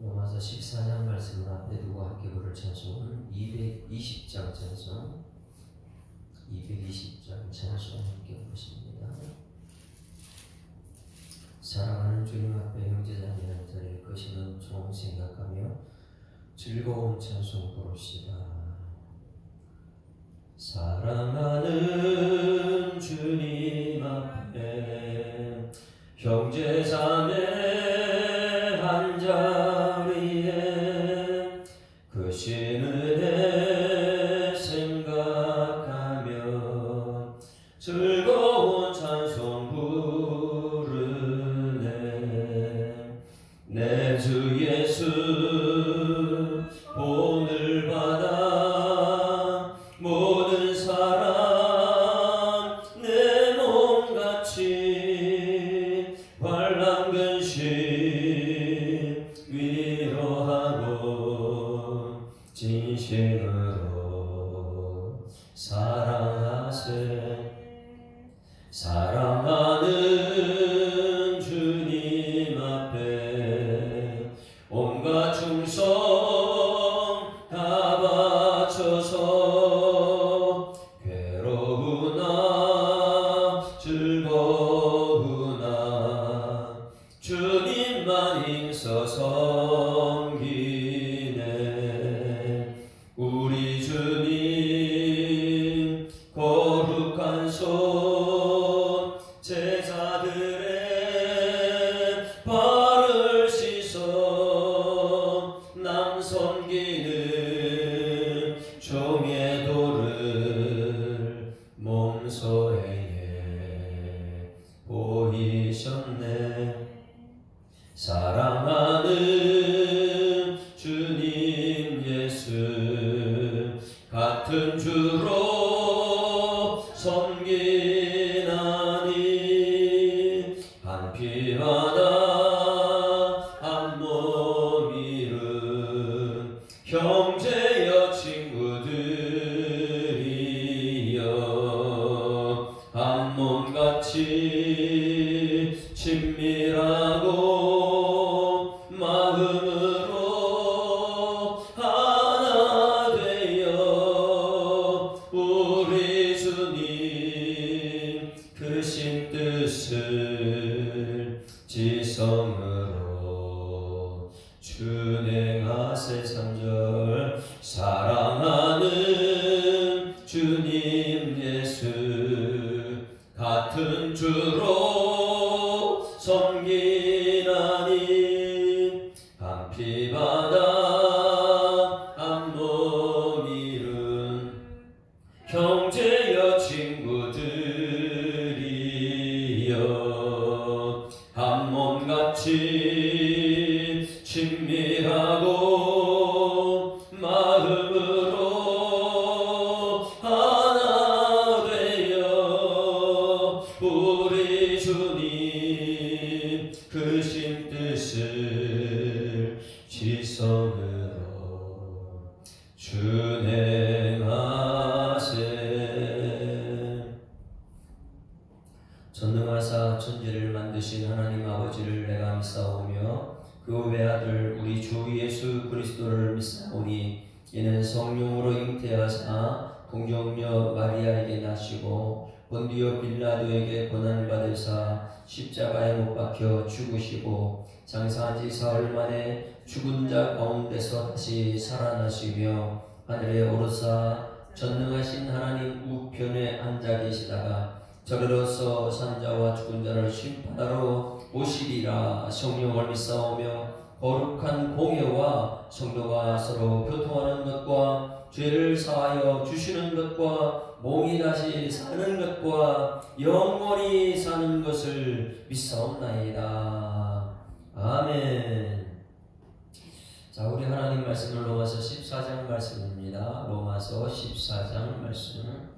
로마서 14장 말씀을 앞에 두고 함께 부를 찬송은 220장 찬송, 220장 찬송 함께 부르십니다. 사랑하는 주님 앞에 형제자매를 드릴 것이는 종 생각하며 즐거운 찬송 부릅시다. 사랑하는 주님 앞에 형제자매 한 자리에 크신 은혜 생각하며 즐거운 찬송 부르네. 내 주 예수 본을 받아 모든 사람 내 몸같이 환난 근심 위로하고 진심으로 사랑하세. 사랑하는 주님 앞에 온갖 충성 다 바쳐서 괴로우나 즐거우나 주님만 힘써 섬기네. 우리 주님 거룩한 손 제자들의 발을 씻어 남 섬기는 종의 도를 몸소에 보이셨네. 사랑하는 주님 예수 같은 주로 섬기나니 한 피하나 한 몸 이룬 형제여 친구들이여 한 몸같이 친밀하고 마음으로 하나 되어 우리 주님 크신 뜻을 지성으로 준행하세. 3절 사랑하는 주님 예수 같은 주로 섬기나니 한 피바다 한 몸 이룬 형제여 친구들이여 한 몸같이 친밀하고 마음으로 하나 되어 우리 주님 크신 뜻을 지성으로 준행하세. 전능하사 천지를 만드신 하나님 아버지를 내가 믿사오며 그 외아들 우리 주 예수 그리스도를 믿사오니 이는 성령으로 잉태하사 동정녀 마리아에게 나시고 본디오 빌라도에게 고난받으사 십자가에 못 박혀 죽으시고 장사한 지 사흘 만에 죽은 자 가운데서 다시 살아나시며 하늘에 오르사 전능하신 하나님 우편에 앉아 계시다가 저리로서 산자와 죽은 자를 심판하러 오시리라. 성령을 믿사오며 거룩한 공예와 성도가 서로 교통하는 것과 죄를 사하여 주시는 것과 몸이 다시 사는 것과 영원히 사는 것을 믿사옵나이다. 아멘. 자, 우리 하나님 말씀은 로마서 14장 말씀입니다. 로마서 14장 말씀.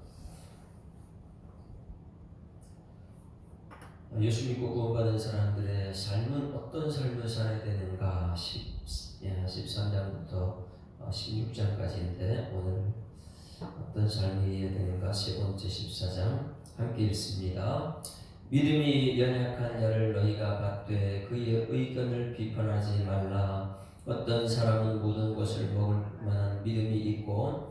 예수 믿고 구원받은 사람들의 삶은 어떤 삶을 살아야 되는가? 13장부터 16장까지인데 오늘 어떤 삶이 되는가? 세 번째 14장 함께 읽습니다. 믿음이 연약한 자를 너희가 받되 그의 의견을 비판하지 말라. 어떤 사람은 모든 것을 먹을 만한 믿음이 있고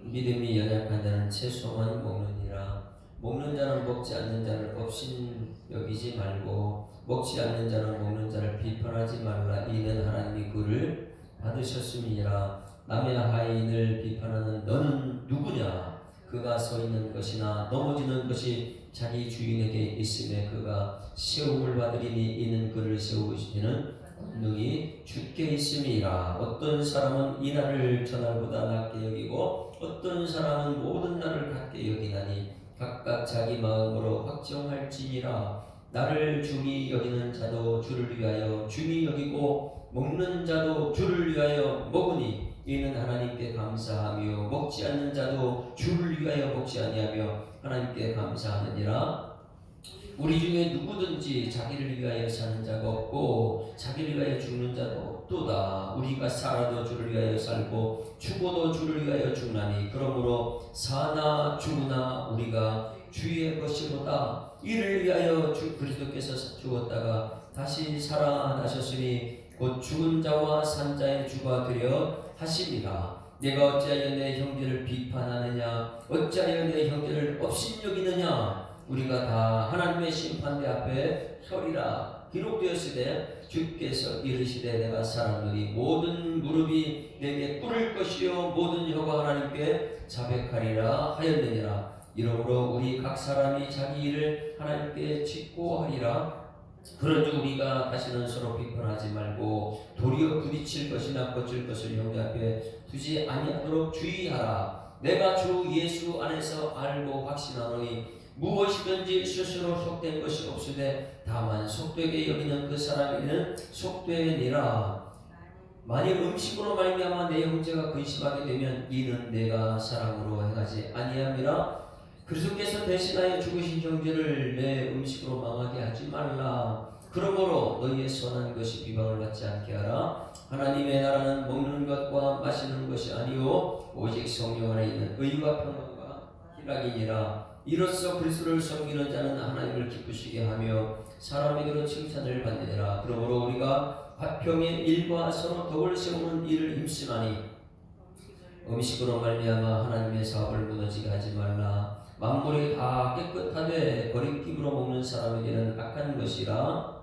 믿음이 연약한 자는 채소만 먹느니라. 먹는 자는 먹지 않는 자를 업신 여기지 말고 먹지 않는 자는 먹는 자를 비판하지 말라. 이는 하나님이 그를 받으셨음이니라. 남의 하인을 비판하는 너는 누구냐? 그가 서 있는 것이나 넘어지는 것이 자기 주인에게 있음에 그가 세움을 받으리니 이는 그를 세우시는 능히 주께 있음이라. 어떤 사람은 이 날을 저날보다 낮게 여기고 어떤 사람은 모든 날을 같게 여기나니 각각 자기 마음으로 확정할지니라. 나를 중히 여기는 자도 주를 위하여 중히 여기고 먹는 자도 주를 위하여 먹으니 이는 하나님께 감사하며 먹지 않는 자도 주를 위하여 먹지 아니하며 하나님께 감사하느니라. 우리 중에 누구든지 자기를 위하여 사는 자가 없고 자기를 위하여 죽는 자도 없도다. 우리가 살아도 주를 위하여 살고 죽어도 주를 위하여 죽나니 그러므로 사나 죽으나 우리가 주의 것이로다. 이를 위하여 주 그리스도께서 죽었다가 다시 살아나셨으니 곧 죽은 자와 산 자의 주가 되려 하십니다. 내가 어찌하여 내 형제를 비판하느냐? 어찌하여 내 형제를 업신여기느냐? 우리가 다 하나님의 심판대 앞에 서리라. 기록되었으되 주께서 이르시되 내가 사람들이 모든 무릎이 내게 꿇을 것이요 모든 혀가 하나님께 자백하리라 하였느니라. 이러므로 우리 각 사람이 자기 일을 하나님께 짓고 하리라. 그런즉 우리가 다시는 서로 비판하지 말고 도리어 부딪힐 것이나 거칠 것을 형제 앞에 두지 아니하도록 주의하라. 내가 주 예수 안에서 알고 확신하노니 무엇이든지 스스로 속된 것이 없으되 다만 속되게 여기는 그 사람에게는 속되니라. 만일 음식으로 말미암아 내 형제가 근심하게 되면 이는 내가 사랑으로 행하지 아니함이라. 그리스도께서 대신하여 죽으신 형제를 내 음식으로 망하게 하지 말라. 그러므로 너희의 선한 것이 비방을 받지 않게 하라. 하나님의 나라는 먹는 것과 마시는 것이 아니요 오직 성령 안에 있는 의와 평안과 희락이니라. 이로써 그리스도를 섬기는 자는 하나님을 기쁘시게 하며 사람에게로 칭찬을 받느니라. 그러므로 우리가 화평의 일과 서로 덕을 세우는 일을 힘쓰나니 음식으로 말미암아 하나님의 사업을 무너지게 하지 말라. 만물이 다 깨끗하되 거리낌으로 먹는 사람에게는 악한 것이라.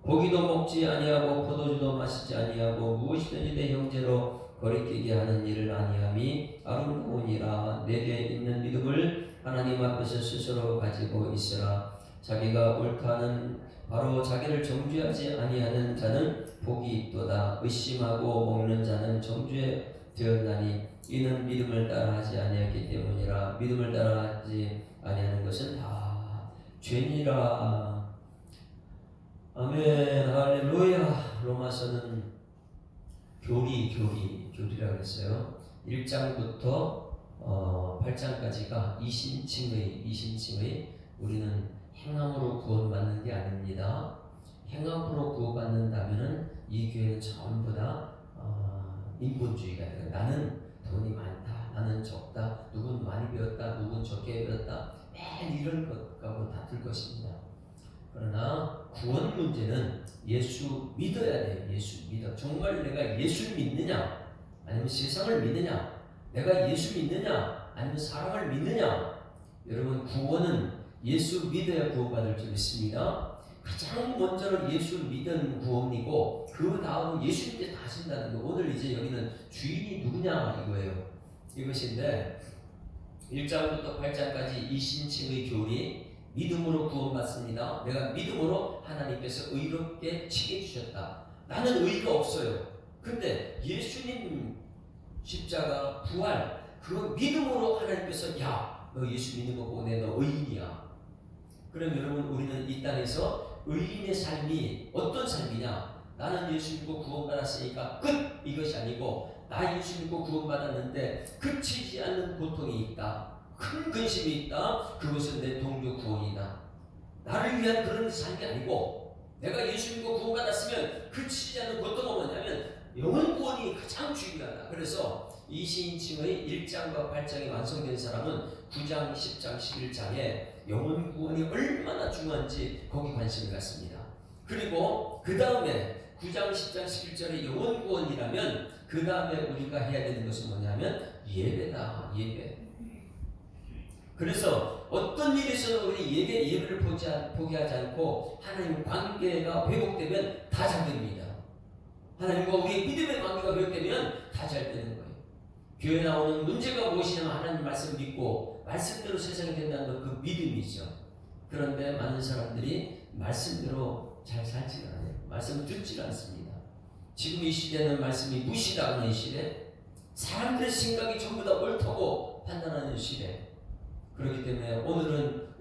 고기도 먹지 아니하고 포도주도 마시지 아니하고 무엇이든지 내 형제로 거리끼게 하는 일을 아니함이 아름다우니라. 내게 있는 믿음을 하나님 앞에서 스스로 가지고 있으라. 자기가 옳다는 바로 자기를 정죄하지 아니하는 자는 복이 있도다. 의심하고 먹는 자는 정죄 되었나니 이는 믿음을 따라하지 아니하기 때문이라. 믿음을 따라하지 아니하는 것은 다 죄니라. 아멘. 할렐루야. 로마서는 교리라고 했어요. 1장부터 8장까지가 이신칭의 우리는 행함으로 구원받는 게 아닙니다. 행함으로 구원받는다면은 이 교회는 전부 다 인본주의가 돼요. 나는 돈이 많다, 나는 적다, 누군 많이 배웠다, 누군 적게 배웠다, 매일 이런 것하고 다툴 것입니다. 그러나 구원 문제는 예수 믿어야 돼요. 예수 믿어. 정말 내가 예수를 믿느냐, 아니면 세상을 믿느냐, 내가 예수 믿느냐, 아니면 사람을 믿느냐. 여러분, 구원은 예수 믿어야 구원받을 줄 믿습니다. 가장 먼저는 예수를 믿는 구원이고 그 다음 예수 믿게 다신다는 거. 오늘 이제 여기는 주인이 누구냐 이거예요. 이것인데 1장부터 8장까지 이신칭의 교리, 믿음으로 구원받습니다. 내가 믿음으로 하나님께서 의롭게 치게 주셨다. 나는 의가 없어요. 근데 예수님 십자가 부활 그거 믿음으로 하나님께서 야, 너 예수 믿는 거 보고 너 의인이야. 그럼 여러분, 우리는 이 땅에서 의인의 삶이 어떤 삶이냐? 나는 예수 믿고 구원받았으니까 끝! 이것이 아니고 나 예수 믿고 구원받았는데 그치지 않는 고통이 있다. 큰 근심이 있다. 그것은 내 동료 구원이다. 나를 위한 그런 삶이 아니고 내가 예수 믿고 구원받았으면 그치지 않는 고통은 뭐냐면 영혼 구원이 가장 중요하다. 그래서 이신칭의 1장과 8장이 완성된 사람은 9장, 10장, 11장에 영혼 구원이 얼마나 중요한지 거기 관심을 갖습니다. 그리고 그 다음에 9장, 10장, 11절의 영혼 구원이라면 그 다음에 우리가 해야 되는 것은 뭐냐면 예배다. 예배. 그래서 어떤 일이 있어도 우리 예배를 포기하지 않고 하나님 관계가 회복되면 다 잘 됩니다. 하나님과 우리의 믿음의 관계가 회복되면 다 잘 되는 거예요. 교회 나오는 문제가 무엇이냐면 하나님 말씀 믿고 말씀대로 세상이 된다는 것, 그 믿음이죠. 그런데 많은 사람들이 말씀대로 잘 살지가 않아요. 말씀을 듣지 않습니다. 지금 이 시대는 말씀이 무시당하는 시대, 사람들의 생각이 전부 다 옳다고 판단하는 시대. 그렇기 때문에 오늘날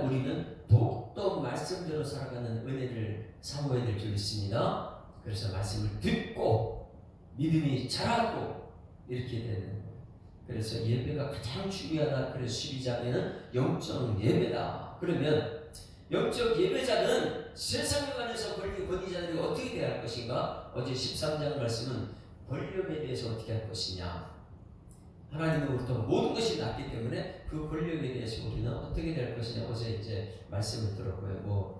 우리는 더욱더 말씀대로 살아가는 은혜를 사모해야 될 줄 믿습니다. 그래서 말씀을 듣고 믿음이 자라고 이렇게 되는 거예요. 그래서 예배가 가장 중요하다. 그래서 12장에는 영적 예배다. 그러면 영적 예배자는 세상에 관해서 권위자들이 어떻게 대할 할 것인가? 어제 13장 말씀은 권력에 대해서 어떻게 할 것이냐. 하나님으로부터 모든 것이 났기 때문에 그 권력에 대해서 우리는 어떻게 될 것이냐. 어제 이제 말씀을 들었고요.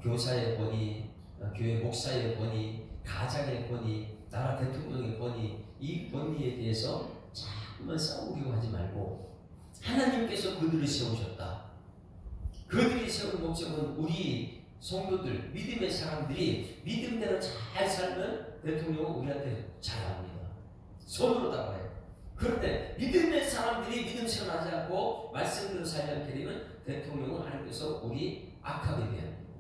교사의 권위, 교회 목사의 권위, 가장의 권위, 나라 대통령의 권위, 이 권위에 대해서 자꾸만 싸우려고 하지 말고 하나님께서 그들을 세우셨다. 그들이 세운 목적은 우리 성도들, 믿음의 사람들이 믿음대로 잘 살면 대통령은 우리한테 잘합니다. 손으로 다가요. 그런데 믿음의 사람들이 믿음 생활하지 않고 말씀대로 살지 않게 되면 대통령은 하나님께서 우리 악하게 대합니다.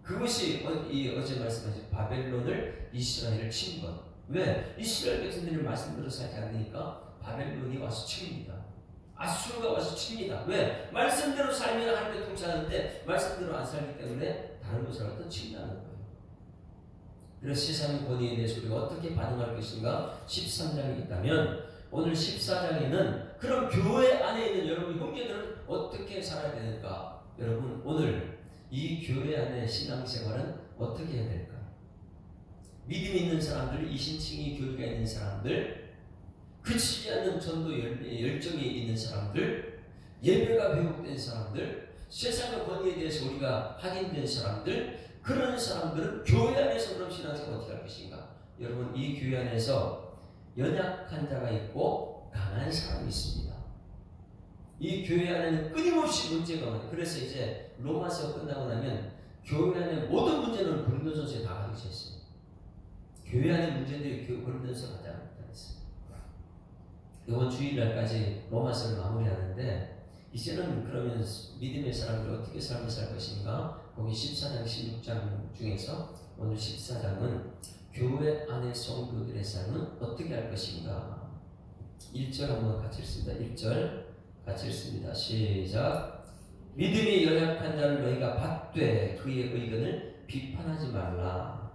그것이 어제 말씀하신 바벨론을 이스라엘을 친 것. 왜? 이스라엘 백성들이 말씀대로 살지 않으니까 바벨론이 와서 칩니다. 아수르가 와서 칩니다. 왜? 말씀대로 살면 하나님께 통치하는데 말씀대로 안 살기 때문에 다른 곳을 갖다 친다는 거예요. 그래서 세상의 권위에 대해서 우리가 어떻게 반응할 것인가 13장이 있다면 오늘 14장에는 그럼 교회 안에 있는 여러분 형제들은 어떻게 살아야 되는가? 여러분 오늘 이 교회 안의 신앙생활은 어떻게 해야 될까? 믿음 있는 사람들, 이신칭이 교회가 있는 사람들, 그치지 않는 전도 열정이 있는 사람들, 예배가 회복된 사람들, 세상의 권위에 대해서 우리가 확인된 사람들, 그런 사람들은 교회 안에서 그럼 신앙생활 어떻게 할 것인가? 여러분 이 교회 안에서 연약한 자가 있고 강한 사람이 있습니다. 이 교회 안에는 끊임없이 문제가 많아요. 그래서 이제 로마서 끝나고 나면 교회 안에 모든 문제는 고린도전서에 다 가르쳐 있어요. 교회 안의 문제들이 고린도전서 가장 많았어요. 이번 주일날까지 로마서를 마무리하는데 이제는 그러면 믿음의 사람들이 어떻게 삶을 살 것인가? 거기 14장, 16장 중에서 오늘 14장은 교회 안의 성도들의 삶은 어떻게 할 것인가? 1절 한번 같이 읽습니다. 1절 같이 읽습니다. 시작. 믿음이 연약한 자를 너희가 받되 그의 의견을 비판하지 말라.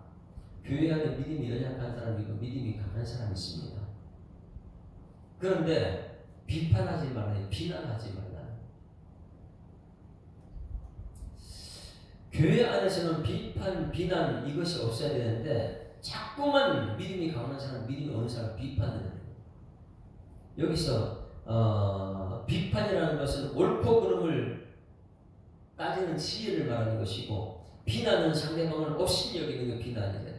교회 안에 믿음이 연약한 사람이고 믿음이 강한 사람이 있습니다. 그런데 비판하지 말라, 비난하지 말라. 교회 안에서는 비판, 비난 이것이 없어야 되는데 자꾸만 믿음이 강한 사람, 믿음이 없는 사람 비판을 해요. 여기서 비판이라는 것은 옳고 그름을 따지는 지혜를 말하는 것이고 비난은 상대방을 없이 여기는 게 비난이래요.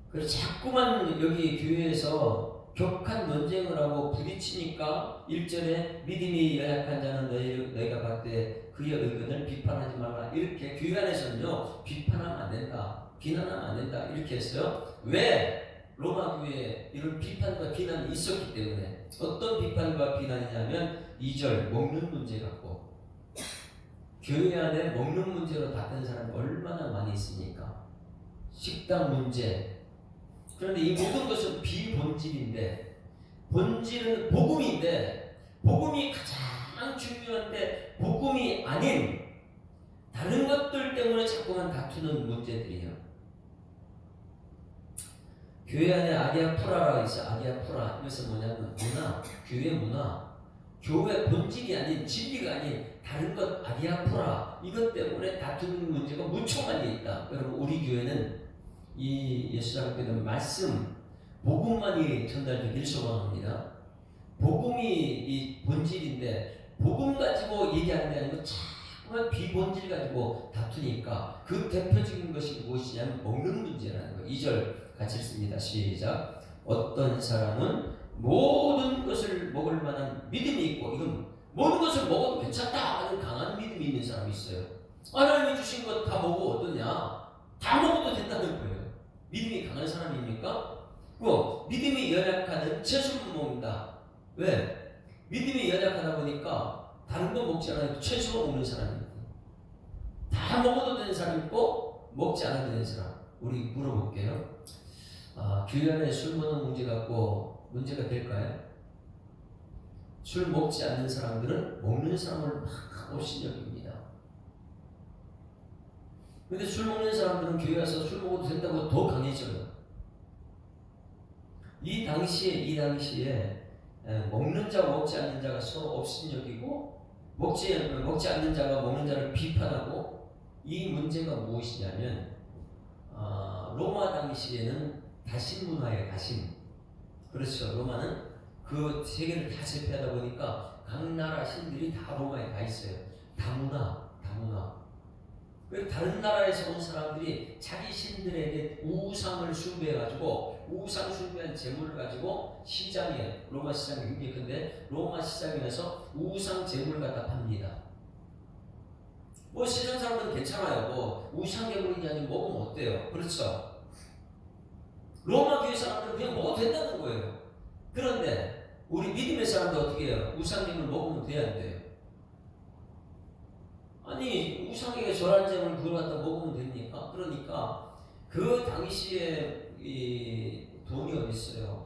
그래서 자꾸만 여기 교회에서 격한 논쟁을 하고 부딪히니까 1절에 믿음이 연약한 자는 너희가 받되 그의 의견을 비판하지 말라. 이렇게 교회 안에서는요 비판하면 안 된다, 비난하면 안 된다 이렇게 했어요. 왜? 로마 교회에 이런 비판과 비난이 있었기 때문에. 어떤 비판과 비난이냐면 2절 먹는 문제 갖고 교회 안에 먹는 문제로 다툰 사람이 얼마나 많이 있습니까? 식당 문제. 그런데 이 모든 것은 비본질인데 본질은 복음인데 복음이 가장 중요한데 복음이 아닌 다른 것들 때문에 자꾸만 다투는 문제들이에요. 교회 안에 아기아프라가 있어. 아기아프라. 이것은 뭐냐면 문화, 교회 문화. 교회 본질이 아닌 진리가 아닌 다른 것 아기아프라. 이것 때문에 다투는 문제가 무척 많이 있다. 여러분 우리 교회는 이 예수장께는 말씀, 복음만이 전달되길 소망합니다. 복음이 이 본질인데 복음 가지고 얘기하는 게 아니고 자꾸 자꾸만 비본질 가지고 다투니까 그 대표적인 것이 무엇이냐면 먹는 문제라는 거예요. 2절 같이 읽습니다. 시작. 어떤 사람은 모든 것을 먹을 만한 믿음이 있고, 이건 모든 것을 먹어도 괜찮다 하는 강한 믿음이 있는 사람이 있어요. 하나님이 주신 것 다 먹어 어떠냐? 다 먹어도 된다는 거예요. 믿음이 강한 사람입니까? 믿음이 연약하는 채소만 먹는다. 왜? 믿음이 연약하다 보니까 다른 거 먹지 않아도 채소 먹는 사람이 있고, 다 먹어도 되는 사람이 있고 먹지 않아도 되는 사람. 우리 물어볼게요. 교회 안에 술 먹는 문제 갖고 문제가 될까요? 술 먹지 않는 사람들은 먹는 사람을 막 업신여깁니다. 근데 술 먹는 사람들은 교회 와서 술 먹어도 된다고 더 강해져요. 이 당시에 먹는 자와 먹지 않는 자가 서로 업신여기고, 먹지 않는 자가 먹는 자를 비판하고, 이 문제가 무엇이냐면 로마 당시에는 다신 문화예요. 다신. 그렇죠. 로마는 그 세계를 다 제패하다 보니까 각 나라 신들이 다 로마에 다 있어요. 다문화. 그리고 다른 나라에서 온 사람들이 자기 신들에게 우상을 숭배해가지고, 우상 숭배한 재물을 가지고 시장에, 로마 시장이 굉장히 큰데 로마 시장에서 우상 재물을 갖다 팝니다. 뭐 세상 사람들은 괜찮아요. 뭐 우상 재물이냐 아니면 먹으면 어때요? 그렇죠. 로마 교회 사람들은 그냥 먹어도 된다는 거예요. 그런데 우리 믿음의 사람도 어떻게 해요? 우상 재물 먹으면 돼야 안 돼요? 아니, 우상에게 절한 재물 그걸 갖다 먹으면 됩니까? 그러니까 그 당시에 이 돈이 어디 있어요?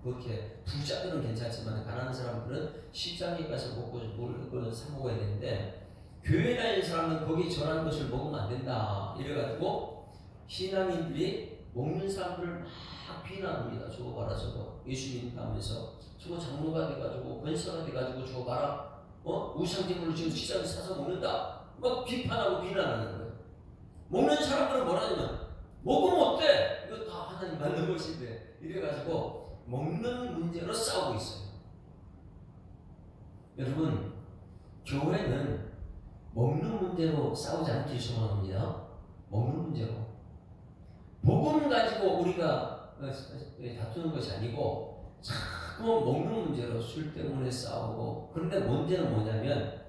그렇게 부자들은 괜찮지만 가난한 사람들은 시장에 가서 먹고 먹을 거는 사 먹어야 되는데, 교회 다니는 사람은 거기 절한 것을 먹으면 안 된다. 이래가지고 신앙인들이 먹는 사람들을 막 비난합니다. 저거 봐라, 저거 예수님 하면서 저거 장로가 돼가지고 권사가 돼가지고 저거 봐라, 우상제물을 지금 시장에 사서 먹는다. 막 비판하고 비난하는 거예요. 먹는 사람들은 뭐라냐면 먹으면 어때? 이거 다 하나님 만든 것인데, 이래가지고 먹는 문제로 싸우고 있어요. 여러분, 교회는 먹는 문제로 싸우지 않기 소망합니다. 먹는 문제로. 복음 가지고 우리가 다투는 것이 아니고 자꾸 먹는 문제로 술 때문에 싸우고. 그런데 문제는 뭐냐면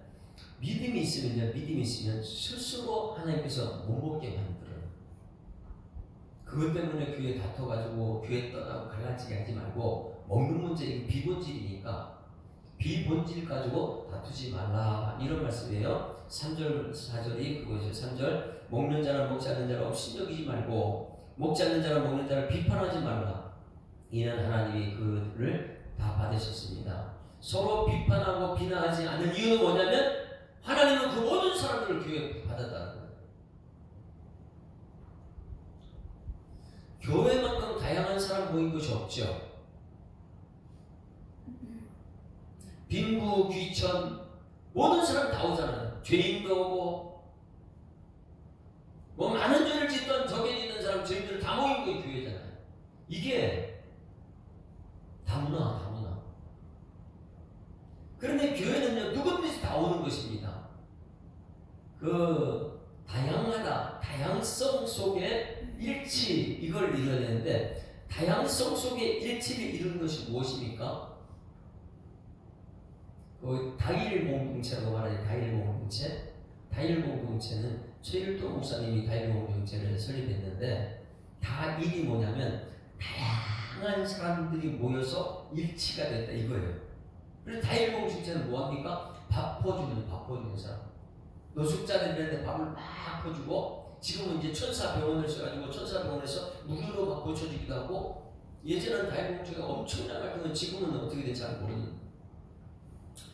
믿음이 있으면 스스로 하나님께서 못 먹게 만들어요. 그것 때문에 교회 다퉈가지고 교회 떠나고 갈라지게 하지 말고, 먹는 문제, 이거 비본질이니까 비본질 가지고 다투지 말라, 이런 말씀이에요. 3절 4절이 그거죠. 3절 먹는 자는 먹지 않는 자를 업신여기지 말고, 먹지 않는 자는 먹는 자를 비판하지 말라. 이는 하나님이 그를 다 받으셨습니다. 서로 비판하고 비난하지 않는 이유는 뭐냐면 하나님은 그 모든 사람들을 교회에 받았다는 거예요. 교회만큼 다양한 사람 모인 것이 없죠. 빈부, 귀천, 모든 사람 다 오잖아요. 죄인도 오고, 뭐 많은 죄를 짓던 적에 있는 사람, 죄인들 다 모인 게 교회잖아요. 이게 다문화. 그런데 교회는요, 누구든지 다 오는 것입니다. 그 다양성 속에 일치, 이걸 이뤄야 되는데, 다양성 속에 일치를 이루는 것이 무엇입니까? 그 다일 공동체라고 말하는 다일 공동체. 다일 공동체는 최일도 목사님이 다일 공동체를 설립했는데, 다일이 뭐냐면 다양한 사람들이 모여서 일치가 됐다, 이거예요. 그래서 다일 공동체는 뭐합니까? 밥 퍼주는 사람. 노숙자들한테 밥을 막 퍼주고, 지금은 이제 천사병원을 써가지고 천사병원에서 무료로 막 고쳐주기도 하고, 예전에는 다일 공동체가 엄청나게 활동했는데 지금은 어떻게 될지 잘 모르는.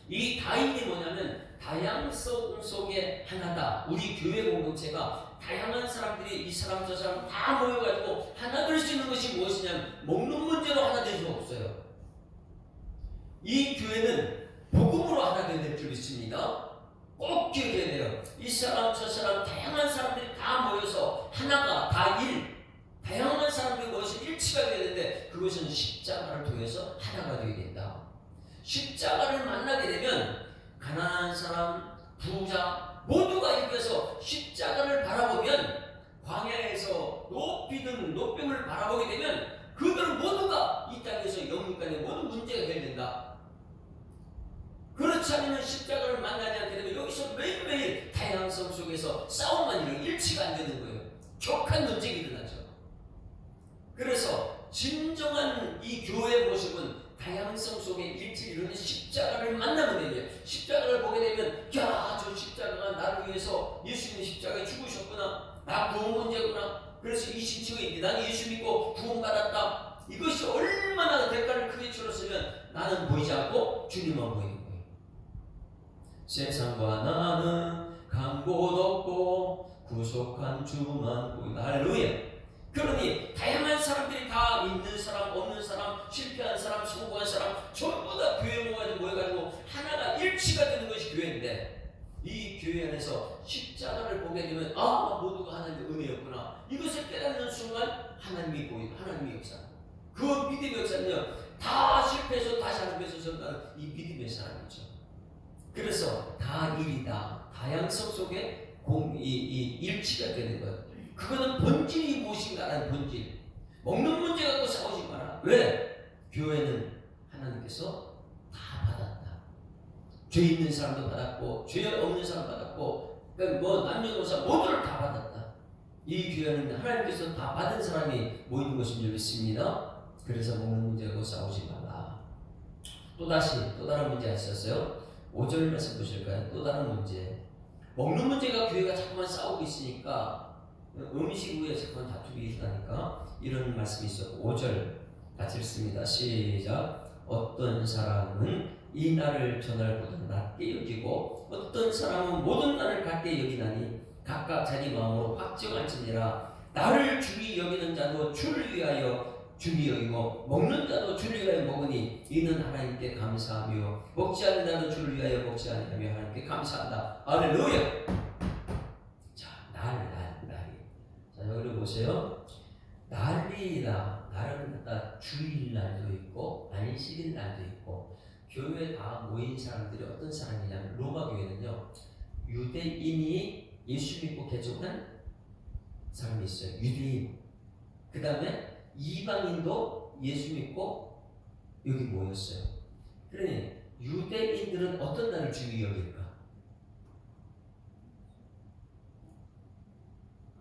이 다인이 뭐냐면 다양성 속에 하나다. 우리 교회 공동체가 다양한 사람들이 이 사람 저 사람 다 모여가지고 하나 될 수 있는 것이 무엇이냐면 먹는 문제로 하나 될 수 없어요. 이 교회는 복음으로 하나 될 줄 믿습니다. 꼭 기억해야 돼요. 이 사람 저 사람 다양한 사람들이 다 모여서 하나가 다양한 사람들이 모여서 일치가 되어야 되는데, 그것은 십자가를 통해서 하나가 되어야 된다. 십자가를 만나게 되면 가난한 사람, 부자, 모두가 여기서 십자가를 바라보면, 광야에서 높이든 높임을 바라보게 되면 그들은 모두가 이 땅에서 영육간의 모든 문제가 해결된다. 그렇지 않으면 십자가를 만나지 않게 되면 여기서 매일매일 다양성 속에서 싸움만 일어나고 일치가 안 되는 거예요. 격한 논쟁이 일어나죠. 그래서 진정한 이 교회의 모습은 다양성 속에 일치를 이루는 십자가를 만나면 되죠. 십자가를 보게 되면, 야, 저 십자가가 나를 위해서 예수님의 십자가에 죽으셨구나. 나 구원 문제구나. 그래서 이 신칭이 나는 예수 믿고 구원받았다. 이것이 얼마나 대가를 크게 치렀으면 나는 보이지 않고 주님만 보이는 거예요. 세상과 나는 간 곳 없고 구속한 주만 보인다. 할렐루야. 그러니 다양한 사람들이 다 있는 사람, 없는 사람, 실패한 사람, 성공한 사람 전부 다 교회 모여가지고 하나가 일치가 되는 것이 교회인데, 이 교회 안에서 십자가를 보게 되면 모두가 하나님의 은혜였구나. 이것을 깨닫는 순간 하나님이 보이고 하나님의 역사, 그 믿음의 역사는요, 다 실패해서 다시 하나님께서 선다는 이 믿음의 사람이죠. 그래서 다 일이다. 다양성 속에 일치가 되는 것. 그거는 본질이 무엇인가라는 본질. 먹는 문제 갖고 싸우지 마라. 왜? 교회는 하나님께서 다 받았다. 죄 있는 사람도 받았고, 죄 없는 사람 받았고, 그러니까 남녀노소 모두를 다 받았다. 이 교회는 하나님께서 다 받은 사람이 모이는 것인 줄 믿습니다. 그래서 먹는 문제 갖고 싸우지 마라. 또 다른 문제가 있었어요. 5절 말씀 보실까요? 또 다른 문제. 먹는 문제가 교회가 자꾸만 싸우고 있으니까, 음식 후에 자꾸만 다투기 일어나니까 이런 말씀이 있어요. 5절 같이 읽습니다. 시작. 어떤 사람은 이 날을 저 날보다 낮게 여기고 어떤 사람은 모든 날을 같게 여기나니 각각 자기 마음으로 확정할지니라. 나를 주리 여기는 자도 주를 위하여 주리 여기고 먹는 자도 주를 위하여 먹으니 이는 하나님께 감사하며 먹지 않는 자도 주를 위하여 먹지 아니하며 하나님께 감사한다. 할렐루야. 날이. 자, 여기 보세요. 날이다. 날은 주일날도 있고 안식일 날도 있고, 교회에 다 모인 사람들이 어떤 사람이냐면, 로마 교회는요, 유대인이 예수 믿고 개종한 사람이 있어요. 유대인. 그 다음에 이방인도 예수 믿고 여기 모였어요. 그러니 유대인들은 어떤 날을 주의 여길까?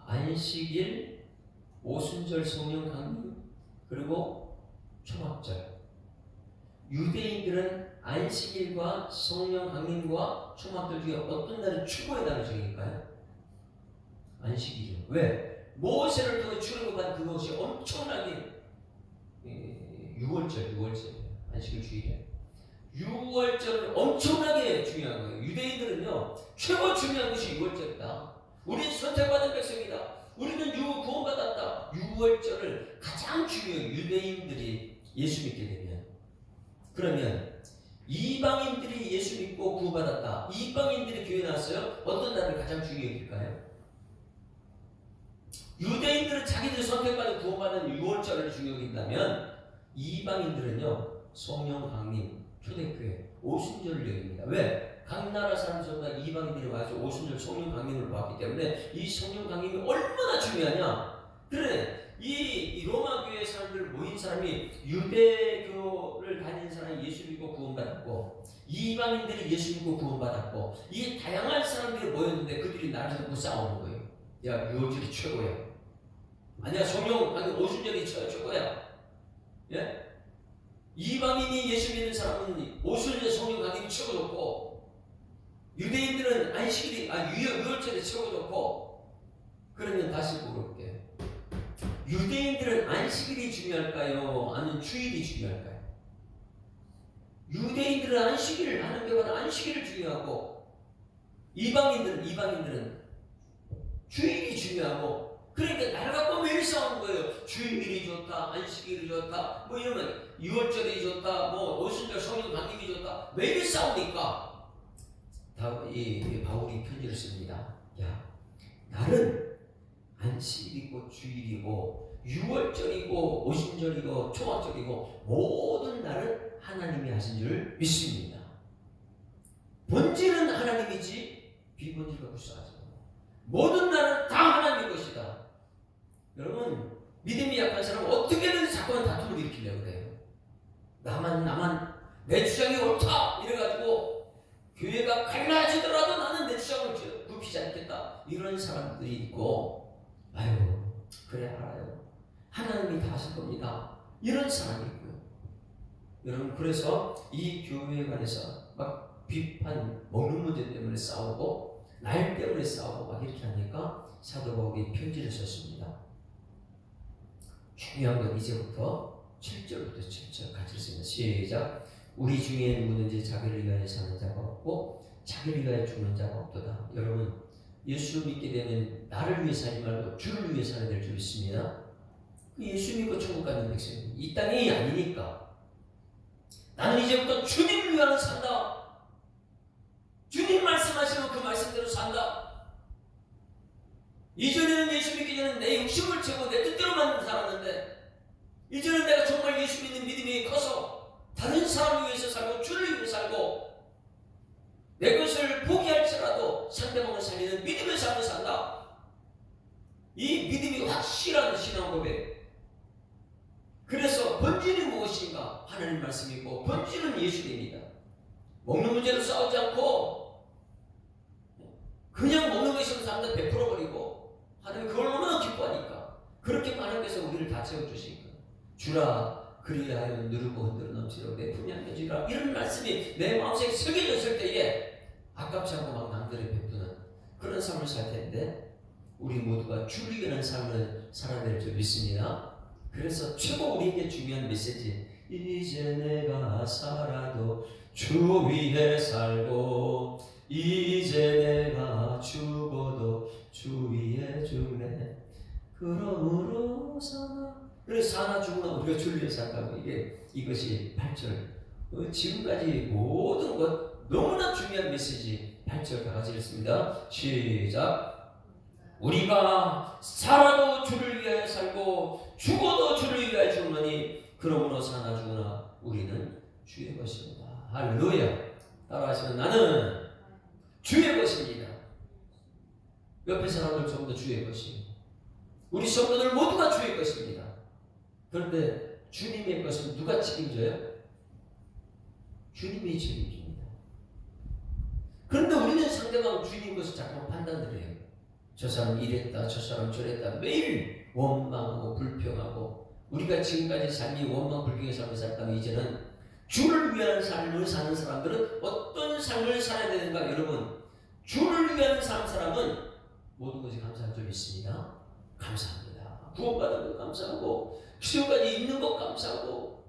안식일, 오순절 성령 강림, 그리고 초막절. 유대인들은 안식일과 성령 강림과 초막절 중에 어떤 날을 추구의 날을 정일까요? 안식일이요. 왜? 모세를 통해 출애굽한 그것이 엄청나게 6월절 안식일 주일에 6월절은 엄청나게 중요한 거예요. 유대인들은요, 최고 중요한 것이 6월절이다. 우리는 선택받은 백성이다. 우리는 구원받았다. 6월절을 가장 중요해요. 유대인들이 예수 믿게 되면. 그러면 이방인들이 예수 믿고 구원받았다. 이방인들이 교회 나왔어요. 어떤 날을 가장 중요히 여길까요? 유대인들은 자기들 선택받은 구원받은 6월절을 중요히 여긴다면, 이방인들은요, 성령 강림, 초대교회, 오순절을 여깁니다. 왜? 각 나라 사람 전부 다 이방인들이 와서 오순절 성령 강림을 받기 때문에 이 성령 강림이 얼마나 중요하냐. 그래, 이 로마 교회 사람들 모인 사람이 유대교를 다니는 사람이 예수 믿고 구원받았고, 이방인들이 예수 믿고 구원받았고, 이 다양한 사람들이 모였는데 그들이 나를 잡고 싸우는 거예요. 야, 6월절이 최고야. 아니야, 성령 강림 오순절이 최고야. 예? 이방인이 예수 믿는 사람은 오순절 성령 강림이 최고 좋고, 유대인들은 안식일이 유월절이 최고 좋고. 그러면 다시 물어볼게요. 유대인들은 안식일이 중요할까요? 아니면 주일이 중요할까요? 유대인들은 안식일을 하는 경우는 안식일을 중요하고, 이방인들은 주일이 중요하고. 그러니까 날 갖고 매일 싸우는 거예요. 주일이 좋다, 안식일이 좋다, 뭐 이러면 6월절이 좋다, 뭐 오순절 성령 강림이 좋다, 매일 싸우니까 바울이 편지를 씁니다. 야, 날은 안식일이고 주일이고 6월절이고 오순절이고 초막절이고 모든 날은 하나님이 하신 줄 믿습니다. 본질은 하나님이지 비본질과 불쌍하죠. 모든 나라는 다 하나님의 것이다. 여러분, 믿음이 약한 사람은 어떻게든 자꾸만 다툼을 일으키려고 그래요. 나만 내 주장이 옳다 이래가지고 교회가 갈라지더라도 나는 내 주장을 굽히지 않겠다 이런 사람들이 있고, 아유 그래 알아요, 하나님이 다 하실 겁니다 이런 사람이 있고요. 여러분, 그래서 이 교회에 관해서 막 비판, 먹는 문제 때문에 싸우고 날 때문에 싸우고 막 이렇게 하니까 사도 바울이 편지를 썼습니다. 중요한 건 이제부터 7절부터 7절 같이 읽습니다. 시작. 우리 중에 누구든지 자기를 위하여 사는 자가 없고 자기를 위하여 죽는 자가 없도다. 여러분, 예수를 믿게 되면 나를 위해 살지 말고 주를 위해 살아야 될 줄 믿습니다. 예수 믿고 천국 가는 백성이 이 땅이 아니니까 나는 이제부터 주님을 위하여 산다. 주님 말씀하시면 그 말씀대로 산다. 이전에는 예수 믿기 전에 내 욕심을 채우고 내 뜻대로만 살았는데, 이제는 내가 정말 예수 믿는 믿음이 커서 다른 사람을 위해서 살고 주를 위해 살고 내 것을 포기할지라도 상대방을 살리는 믿음의 삶을 산다. 이 믿음이 확실한 신앙 고백. 그래서 본질이 무엇인가? 하나님 말씀이고 본질은 예수님입니다. 먹는 문제로 싸우지 않고 그냥 먹는 것이면 사람들 베풀어버리고 하나님 그걸 너무나 기뻐하니까 그렇게 하나님께서 우리를 다 채워주시니까 주라 그리하여 누르고 흔들어 넘치도록 내 품에 안겨주라, 이런 말씀이 내 마음속에 새겨졌을 때에 아깝지 않고 막 남들에 베푸는 그런 삶을 살 텐데, 우리 모두가 주를 위한 삶을 살아야 될 줄 믿습니다. 그래서 최고 우리에게 중요한 메시지, 이제 내가 살아도 주 위에 살고 이제 내가 죽어도 주 위에 죽네 그러므로 사나. 그래서 사나 죽으나 우리가 주를 위해 산다고, 이것이 8절. 지금까지 모든 것 너무나 중요한 메시지 8절 다 같이 읽습니다. 시작. 우리가 살아도 주를 위하여 살고 죽어도 주를 위하여 죽으니 그러므로 사나 죽으나 우리는 주의 것입니다. 할렐루야. 따라하시면 나는 주의 것입니다. 옆에 사람들 전부 다 주의 것이에요. 우리 성도들 모두가 주의 것입니다. 그런데 주님의 것은 누가 책임져요? 주님이 책임집니다. 그런데 우리는 상대방 주님 것을 자꾸 판단을 해요. 저 사람 이랬다, 저 사람 저랬다, 매일 원망하고 불평하고. 우리가 지금까지 삶이 원망 불평의 삶을 살다면 이제는 주를 위한 삶을 사는 사람들은 어떤 삶을 살아야 되는가? 여러분, 주를 위한 사람은 모든 것이 감사할 줄 믿습니다. 감사합니다. 구원받은 것 감사하고 시험까지 있는 것 감사하고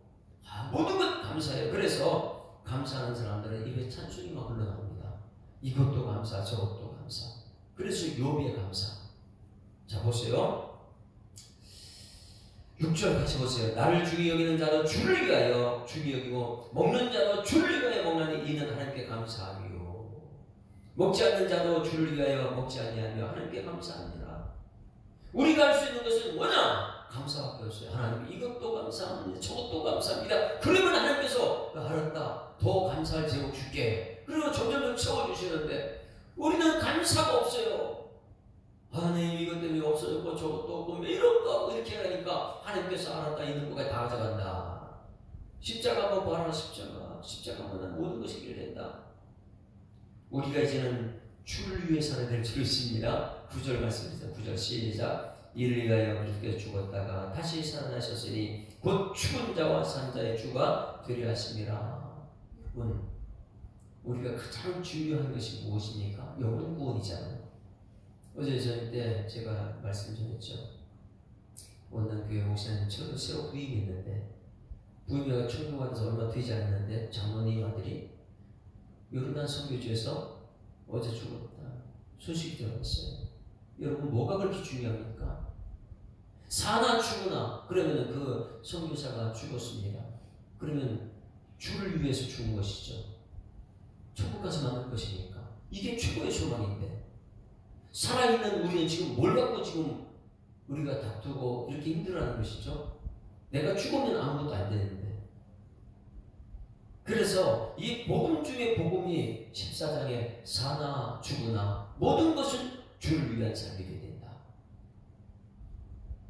모든 것 감사해요. 그래서 감사하는 사람들은 입에 찬송이 막 흘러나옵니다. 이것도 감사, 저것도 감사. 그래서 욥의 감사. 자, 보세요. 6절 같이 보세요. 나를 주의 여기는 자도 주를 위하여 주의 여기고 먹는 자도 주를 위하여 먹나니 이는 하나님께 감사하며 먹지 않는 자도 주를 위하여 먹지 아니하며 하나님께 감사합니다. 우리가 할 수 있는 것은 뭐냐? 감사밖에 없어요. 하나님 이것도 감사합니다. 저것도 감사합니다. 그러면 하나님께서 알았다, 더 감사할 제목 줄게. 그리고 점점 채워주시는데 우리는 감사가 없어요. 하나님 이것 때문에 없어졌고 저것도 없고 이렇고 이렇게 하니까 하나님께서 알았다, 있는 것까지 다 가져간다. 십자가 한번 봐라. 십자가 한번 모든 것이 해결된다. 우리가 이제는 주를 위해 살아야 될 줄 믿습니다. 9절 말씀입니다. 9절 시작. 이를 위하여 그리스도께서 죽었다가 다시 살아나셨으니 곧 죽은 자와 산 자의 주가 되려 하심이라. 우리가 가장 중요한 것이 무엇입니까? 영혼 구원이잖아요. 어제 저녁 때 제가 말씀 전했죠. 원남교회 목사님 저를 새로 부임했는데, 부임해가 천국받아서 얼마 되지 않았는데 장로님 아들이 요르단 선교지에서 어제 죽었다 소식이 들어왔어요. 여러분, 뭐가 그렇게 중요합니까? 사나 죽으나 그러면 그 선교사가 죽었습니다. 그러면 주를 위해서 죽은 것이죠. 천국 가서 만날 것이니까 이게 최고의 소망인데, 살아있는 우리는 지금 뭘 갖고 지금 우리가 다투고 이렇게 힘들어하는 것이죠. 내가 죽으면 아무것도 안 되는데. 그래서 이 복음 중에 복음이 14장에 사나 죽으나 모든 것은 주를 위한 삶이 되야 된다.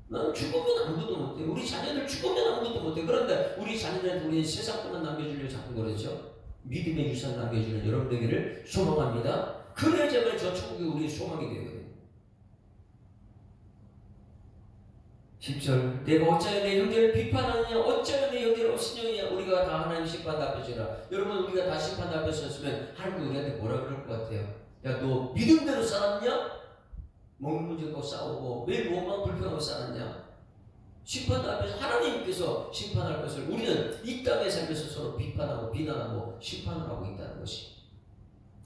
난 죽으면 아무것도 못해. 우리 자녀들 죽으면 아무것도 못해. 그런데 우리 자녀들한테 우리 세상 것만 남겨주려고 자꾸 그러죠. 믿음의 유산 남겨주는 여러분 되기를 소망합니다. 그래야지만 저 천국이 우리의 소망이 되거든요. 10절 내가 어찌하여 내 형제를 비판하느냐 어찌하여 내 형제를 업신여기냐. 우리가 다 하나님 심판 앞에 서라. 여러분 우리가 다 심판 앞에 섰으면 하나님이 우리한테 뭐라 그럴 것 같아요? 야 너 믿음대로 살았냐? 먹는 문제 갖고 싸우고 왜 뭐만 불평하고 살았냐? 심판 앞에서 하나님께서 심판할 것을 우리는 이 땅에 살면서 서로 비판하고 비난하고 심판을 하고 있다는 것이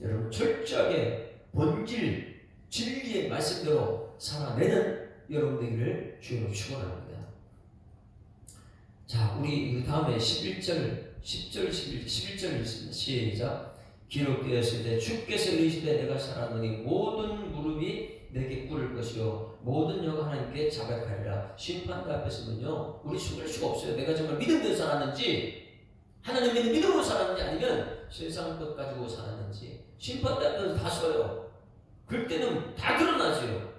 여러분 철저하게 본질 진리의 말씀대로 살아내는 여러분 되기를 주님으로 축원합니다. 자, 우리 그 다음에 11절, 10절, 11절 읽습니다. 시작. 기록되었을 때 주께서 이르시되 내가 살았노니 모든 무릎이 내게 꿇을 것이요 모든 혀가 하나님께 자백하리라. 심판대 앞에서는요 우리 숨을 수가 없어요. 내가 정말 믿음대로 살았는지 하나님 믿는 믿음으로 살았는지 아니면 세상 것 가지고 살았는지 심판대 앞에서 다 서요. 그럴 때는 다 드러나죠.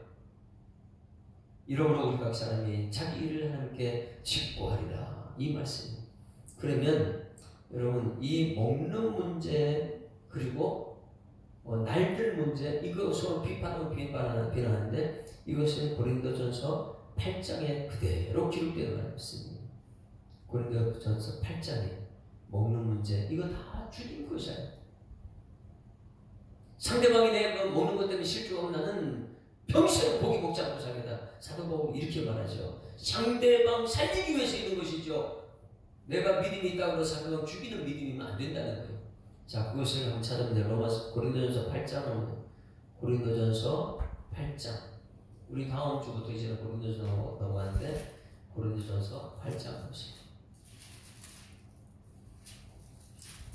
이러므로 우리 각 사람이 자기 일을 하나님께 직고하리라. 이 말씀. 그러면 여러분 이 먹는 문제 그리고 날들 문제 이거 서로 비판하고 비난하는데 이것은 고린도전서 8장에 그대로 기록되어 있습니다. 고린도전서 8장에 먹는 문제 이거 다 주님 것이야. 상대방이 내가 먹는 것 때문에 실족하면 나는 평생 고기 먹지 않고 살겠다. 사도 바울이 이렇게 말하죠. 상대방 살리기 위해서 있는 것이죠. 내가 믿음이 있다고 해서 상대방 죽이는 믿음이면 안 된다는 거예요. 자, 그것을 한번 찾아보면 로마서 고린도전서 8장은 고린도전서 8장. 우리 다음 주부터 이제는 고린도전서 넘어가는데 고린도전서 8장 보세요.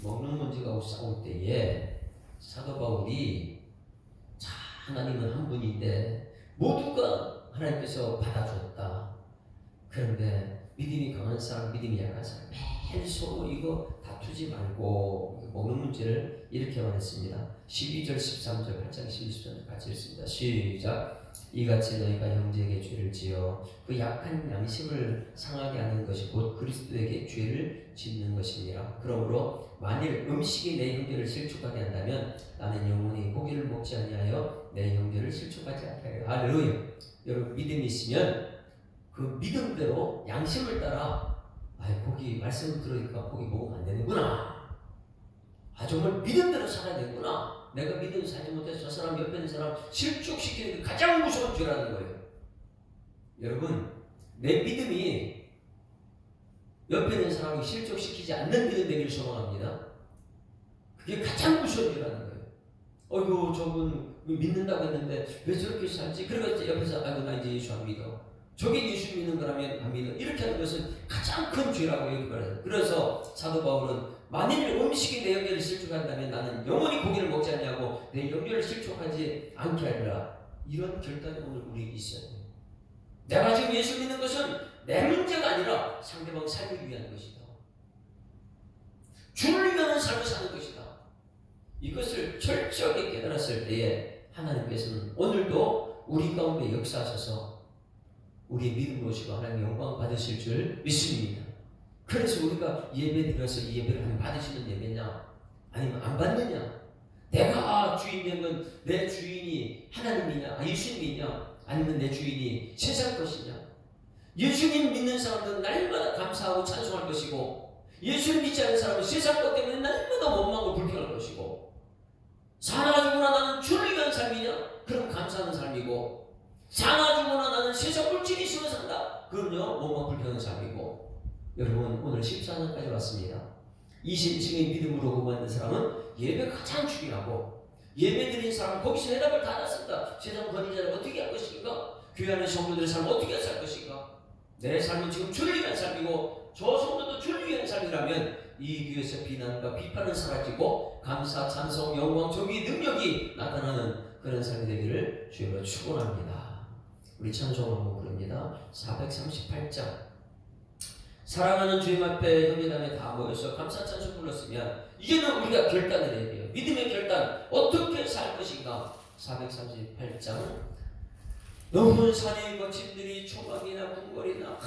먹는 문제가 싸울 때에 사도 바울이 자, 하나님은 한 분인데 모두가 하나님께서 받아줬다. 그런데 믿음이 강한 사람, 믿음이 약한 사람 매일 서로 이거 다투지 말고 먹는 문제를 이렇게 말했습니다. 12절, 13절, 8장 12, 13절 같이 읽습니다. 시작. 이같이 너희가 형제에게 죄를 지어 그 약한 양심을 상하게 하는 것이 곧 그리스도에게 죄를 짓는 것이니라. 그러므로 만일 음식이 내 형제를 실족하게 한다면 나는 영원히 고기를 먹지 아니하여 내 형제를 실족하지 않게 하리라. 할렐루야. 여러분 믿음이 있으면 그 믿음대로 양심을 따라 고기 말씀을 들으니까 고기 먹으면 안 되는구나. 정말 믿음대로 살아야 되는구나. 내가 믿음 살지 못해서 저 사람 옆에 있는 사람 실족시키는 게 가장 무서운 죄라는 거예요. 여러분 내 믿음이 옆에 있는 사람이 실족시키지 않는 믿음 되기를 소망합니다. 그게 가장 무서운 죄라는 거예요. 어이구 저분 믿는다고 했는데 왜 저렇게 살지? 그러니까 옆에서 나 이제 예수 안 믿어. 저게 예수 믿는 거라면 안 믿어. 이렇게 하는 것은 가장 큰 죄라고 여기거든요. 그래서 사도 바울은 만일 음식이 내 영혼을 실족한다면 나는 영원히 고기를 먹지 않냐고 내 영혼을 실족하지 않게 하리라. 이런 결단이 오늘 우리에게 있어야 돼요. 내가 지금 예수 믿는 것은 내 문제가 아니라 상대방 삶을 위한 것이다. 주를 위한 삶을 사는 것이다. 이것을 철저하게 깨달았을 때에 하나님께서는 오늘도 우리 가운데 역사하셔서 우리의 믿음으로 오시고 하나님 영광 받으실 줄 믿습니다. 그래서 우리가 예배 드려서 이 예배를 하나님 받으시는 예배냐 아니면 안 받느냐, 내가 주인 된 건 내 주인이 하나님이냐 예수님이냐 아니면 내 주인이 세상 것이냐. 예수님 믿는 사람들은 날마다 감사하고 찬송할 것이고 예수님 믿지 않는 사람은 세상 것 때문에 날마다 원망하고 불평할 것이고, 사나죽으나 나는 주를 위한 삶이냐? 그럼 감사하는 삶이고, 사나죽으나 나는 세상 물질이 있으면 산다. 그럼요 원망 불평하는 삶이고. 여러분 오늘 14년까지 왔습니다. 20층의 믿음으로 구원받는 사람은 예배가 가장 중요하고, 예배 드린 사람은 거기서 해답을 다 났습니다. 세상 권위자를 어떻게 할 것인가? 교회 안에 성도들의 삶을 어떻게 살 것인가? 내 삶은 지금 주를 위한 삶이고 저 성도도 주를 위한 삶이라면 이 교회에서 비난과 비판은 사라지고 감사, 찬송, 영광, 정의, 능력이 나타나는 그런 삶이 되기를 주님으로 축원합니다. 우리 찬송을 한번 부릅니다. 438장 사랑하는 주님 앞에 형제자매 다 모여서 감사 찬송 불렀으면 이제는 우리가 결단을 해야 돼요. 믿음의 결단, 어떻게 살 것인가. 438장. 너무 산의 거침들이 초막이나 궁궐이나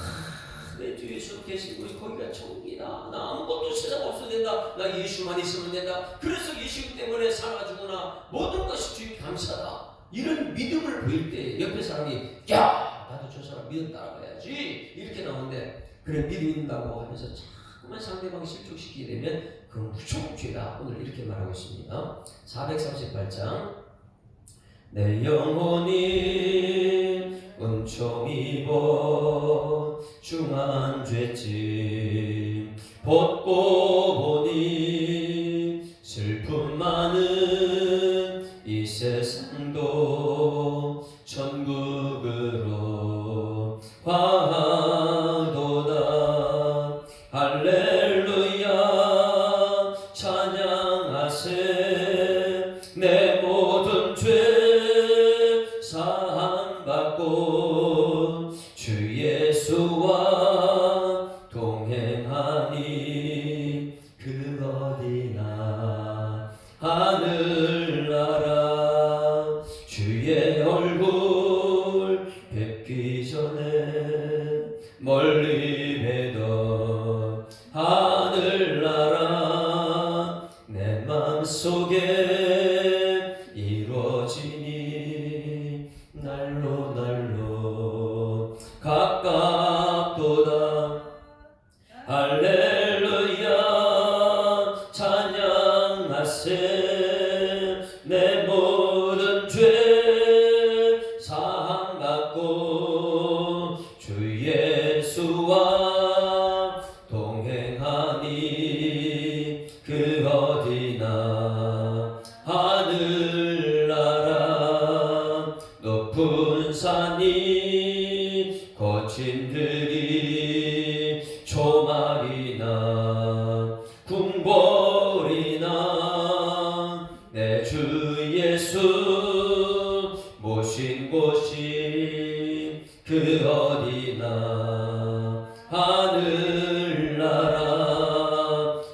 내 주 예수 계신 곳이 거기가 천국이다. 나 아무것도 세상 없어도 된다. 나 예수만 있으면 된다. 그래서 예수 때문에 살아주구나. 모든 것이 주님 감사다. 이런 믿음을 보일 때 옆에 사람이 야 나도 저 사람 믿음 따라가야지 이렇게 나오는데, 그래 믿는다고 하면서 자꾸만 상대방을 실족시키게 되면 그건 무조건 죄다. 오늘 이렇게 말하고 있습니다. 438장. 내 영혼이 은총 입어 중한 죄짐 벗고 보니 슬픔 많은 이 세상도 천국으로 화도다. 할렐루야 찬양하세. 내 모든 죄 사함받고 주 예수와 동행하니 그 어디나 하늘나라. 주의 얼굴 뵙기 전에 멀리 뵈던 하늘나라 내 맘속에 이루어지니 날로 날로 가깝도다. 할렐루야 찬양하세. 내 모든 죄 사함받고 주 예수와 동행하니 그 어디나 하늘나라. 높은 산이 거친 들이 초막이나 궁궐이나 내 주 예수 모신 곳이 그 어디나 하늘나라.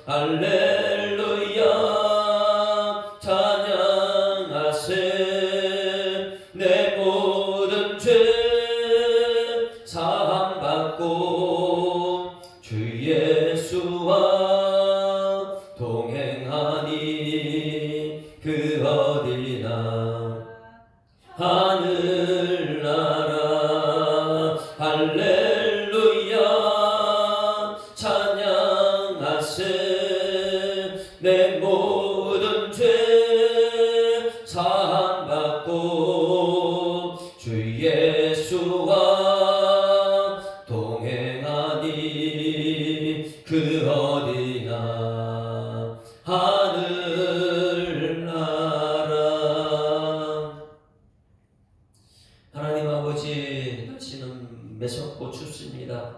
할렐루야 찬양하세. 내 모든 죄 사함받고 주 예수와 동행하니 그 어디나 하늘나라. 할렐루야 찬양하세. 내 모든 죄 사함받고 주 예수와 동행하니 그 어디나 하늘나라. 하나님 아버지, 날씨는 매섭고 춥습니다.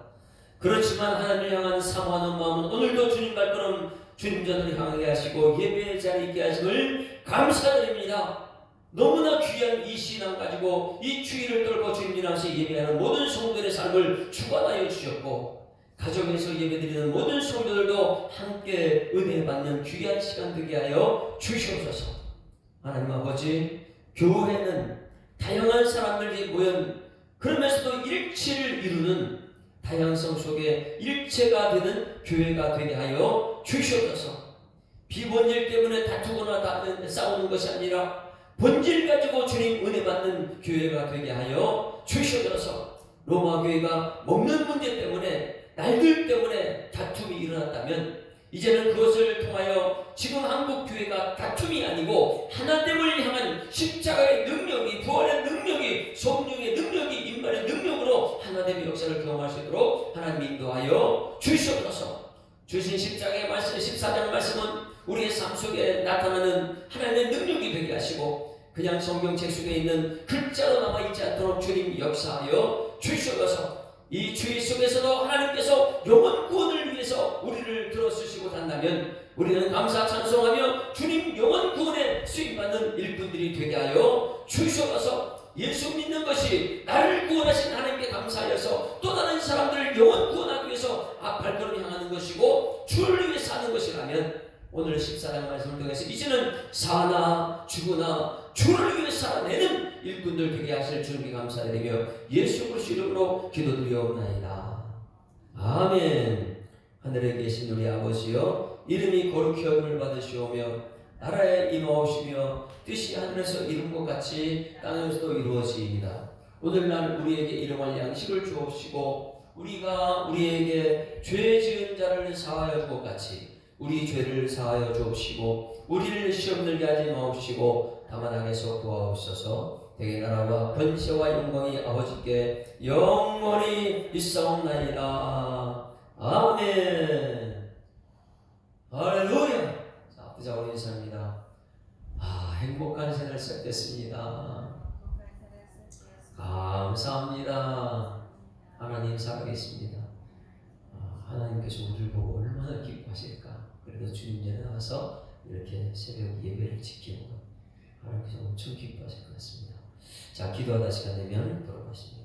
그렇지만 하나님을 향한 사모하는 마음은 오늘도 주님 발걸음 주님 전을 향하게 하시고 예배의 자리에 있게 하심을 감사드립니다. 너무나 귀한 이 신앙 가지고 이 주의를 떨고 주님 앞에서 예배하는 모든 성도들의 삶을 주관하여 주셨고, 가정에서 예배드리는 모든 성도들도 함께 은혜 받는 귀한 시간 되게 하여 주시옵소서. 하나님 아버지, 교회는 다양한 사람들이 모여 그러면서도 일치를 이루는 다양성 속에 일체가 되는 교회가 되게 하여 주시옵소서. 비본질 때문에 다투거나 싸우는 것이 아니라 본질 가지고 주님 은혜 받는 교회가 되게 하여 주시옵소서. 로마 교회가 먹는 문제 때문에, 날들 때문에 다툼이 일어났다면 이제는 그것을 통하여 지금 한국 교회가 다툼이 아니고 하나됨을 향한 십자가의 능력이, 부활의 능력이, 성령의 능력이, 임마의 능력으로 하나됨의 역사를 경험할 수 있도록 하나님 인도하여 주시옵소서. 주신 십자가의 말씀, 14장 말씀은 우리의 삶 속에 나타나는 하나님의 능력이 되게 하시고, 그냥 성경책 속에 있는 글자로 남아있지 않도록 주님 역사하여 주시옵소서. 이 주의 속에서도 하나님께서 영혼 구원을 위해서 우리를 들어쓰시고 산다면 우리는 감사 찬송하며 주님 영혼 구원에 수임받는 일꾼들이 되게 하여 주시옵소서. 예수 믿는 것이 나를 구원하신 하나님께 감사하여서 또 다른 사람들을 영혼 구원하기 위해서 앞을 오늘 14장 말씀을 통해서 이제는 사나 죽으나 주를 위해 살아내는 일꾼들 되게 하실 주님께 감사드리며 예수 그리스도 이름으로 기도드리옵나이다. 아멘. 하늘에 계신 우리 아버지여, 이름이 거룩히 여김을 받으시오며 나라에 임하오시며 뜻이 하늘에서 이룬 것 같이 땅에서도 이루어지이다. 오늘날 우리에게 일용할 양식을 주옵시고 우리가 우리에게 죄 지은 자를 사하여 준 것 같이 우리 죄를 사하여 주옵시고 우리를 시험 들게 하지 마옵시고 다만 악에서 구하옵소서. 대개 나라와 권세와 영광이 아버지께 영원히 있사옵나이다. 아멘. 할렐루야. 자, 부자 우리 인사입니다. 행복한 생활 시작됐습니다. 감사합니다. 하나님 살아계십니다. 하나님께서 우리를 보고 얼마나 기뻐하실까. 그래도 주님 전에 나와서 이렇게 새벽 예배를 지키는 것, 하나님께서 엄청 기뻐하실 것 같습니다. 자, 기도하다 시간 되면 돌아가십니다.